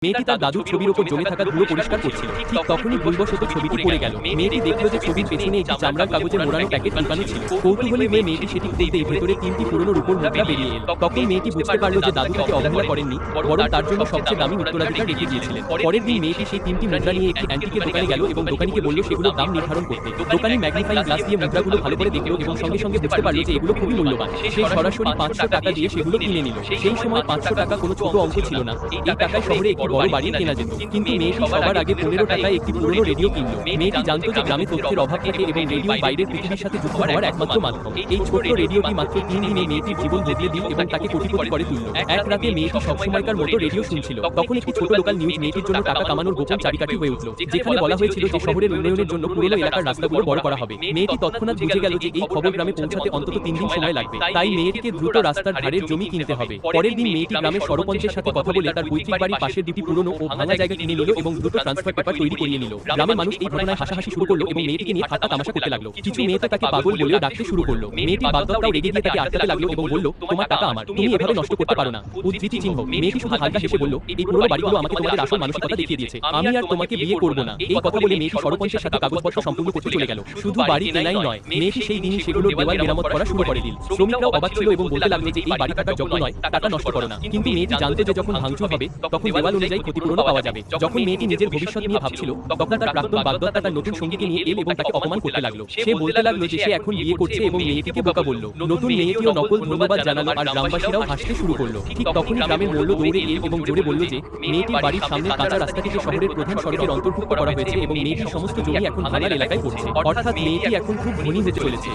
মেয়েটি তার দাদুর ছবির ওপর জমে থাকা ধুলো পরিষ্কার করছিল। ঠিক তখনই ভুলবশত ছবিটি পড়ে গেল। মেয়েটি দেখল যে ছবির পেছনে একটি চামড়ার কাগজে মোড়ানো প্যাকেট লুকানো ছিল। কৌতূহলী মেয়েটি সেটি খুলতেই ভেতরে 3টি পুরনো রূপোর মুদ্রা বেরিয়ে এল। তখন মেয়েটি বুঝতে পারল যে দাদু তাকে অবহেলা করেননি, বরং তার জন্য সবচেয়ে দামি উত্তরাধিকার রেখে দিয়েছিলেন। পরের দিন মেয়েটি সেই 3টি মুদ্রা নিয়ে একটি অ্যান্টিকের দোকানে গেল এবং দোকানিকে বলল সেগুলোর দাম নির্ধারণ করতে। দোকানি ম্যাগনিফাইং গ্লাস দিয়ে মুদ্রাগুলো ভালো করে দেখল এবং সঙ্গে সঙ্গে বুঝতে পারল যে এগুলো খুবই মূল্যবান। সে সরাসরি 500 টাকা দিয়ে সেগুলো কিনে নিল। সেই সময় 500 টাকা কোনো ছোট অঙ্ক ছিল না। এই টাকায় শহরে একটি বড় বাড়ি কেনা যেত। কিন্তু মেয়েটি সবার আগে 15 টাকায় একটি পুরনো রেডিও কিনল। মেয়েটি জানত যে গ্রামে তথ্যের অভাব থাকে এবং রেডিও বাইরের পৃথিবীর সাথে যুক্ত হওয়ার একমাত্র মাধ্যম। এই ছোট্ট রেডিওটি মাত্র 3 দিনে মেয়েটির জীবন বদলে দিল এবং তাকে কোটিপতি করে তুলল। এক রাতে মেয়েটি সবসময়কার মতো রেডিও শুনছিল। তখন একটি ছোট লোকাল নিউজ মেয়েটির জন্য টাকা কামানোর গোপন চাবিকাঠি হয়ে উঠল, যেখানে বলা হয়েছিল যে শহরের উন্নয়নের জন্য পুরনো এলাকার রাস্তাগুলো বড় করা হবে। মেয়েটি তৎক্ষণাৎ বুঝে গেল যে এই খবর গ্রামে পৌঁছাতে অন্তত 3 দিন সময় লাগবে। তাই মেয়েটিকে দ্রুত রাস্তার ধারের জমি কিনতে হবে। পরের দিন মেয়েটি গ্রামের সরপঞ্চের সাথে কথা বলে তার পৈতৃক বাড়ির পাশের দুটি পুরনো ও ভাঙা জায়গা কিনে নিল এবং দ্রুত ট্রান্সফার পেপার তৈরি করিয়ে নিল। গ্রামের মানুষ এই ঘটনায় হাসাহাসি শুরু করলো এবং মেয়েটিকে নিয়ে ঠাট্টা তামাশা করতে লাগলো। কিছু মেয়ে তো তাকে পাগল বলেও ডাকতে শুরু করলো। মেয়েটি বাগদত্তাও রেগে গিয়ে তাকে আটকাতে লাগলো এবং বলল, তোমার টাকা আমার, তুমি এভাবে নষ্ট করতে পারো না। উদ্ধৃতি চিহ্ন। মেয়েটি শুধু হালকা হেসে বলল, এই পুরনো বাড়িগুলো আমাকে তোমাদের আসল মানসিকতা দেখিয়ে দিয়েছে। আমি আর তোমাকে বিয়ে করব না। এই কথা বলে মেয়েটি সরপঞ্চের সাথে কাগজপত্র সম্পূর্ণ করতে চলে গেল। শুধু বাড়ি কেনাই নয়, মেয়েটি সেই দিনই সেগুলো দেওয়াল মেরামত করা শুরু করে দিল। শ্রমিকরাও অবাক ছিল এবং বলতে লাগলো যে এই বাড়ি থাকার যোগ্য নয়, টাকা নষ্ট করো না। কিন্তু মেয়েটি জানতো যে যখন ভাঙচুর হবে তখন দেওয়াল অনুযায়ী ক্ষতিপূরণও পাওয়া যাবে। যখন মেয়েটি নিজের ভবিষ্যৎ নিয়ে ভাবছিল তখন তার প্রাক্তন বাগদত্তা তার নতুন সঙ্গীকে নিয়ে এল এবং তাকে অপমান করতে লাগলো। সে বলতে লাগলো যে সে এখন বিয়ে করছে এবং মেয়েটিকে বোকা বলল। নতুন মেয়েটিও নকল ধন্যবাদ জানালো আর গ্রামবাসীরাও হাসতে শুরু করলো। ঠিক তখনই গ্রামের মোড়ল দৌড়ে এল এবং জোরে বলল যে মেয়েটির বাড়ির সামনের কাঁচা রাস্তাটিকে শহরের প্রধান সড়কের অন্তর্ভুক্ত করা হয়েছে এবং মেয়েটির সমস্ত জমি এখন ভাঙার এলাকায় পড়ছে। অর্থাৎ মেয়েটি এখন খুব ধনী হতে চলেছে।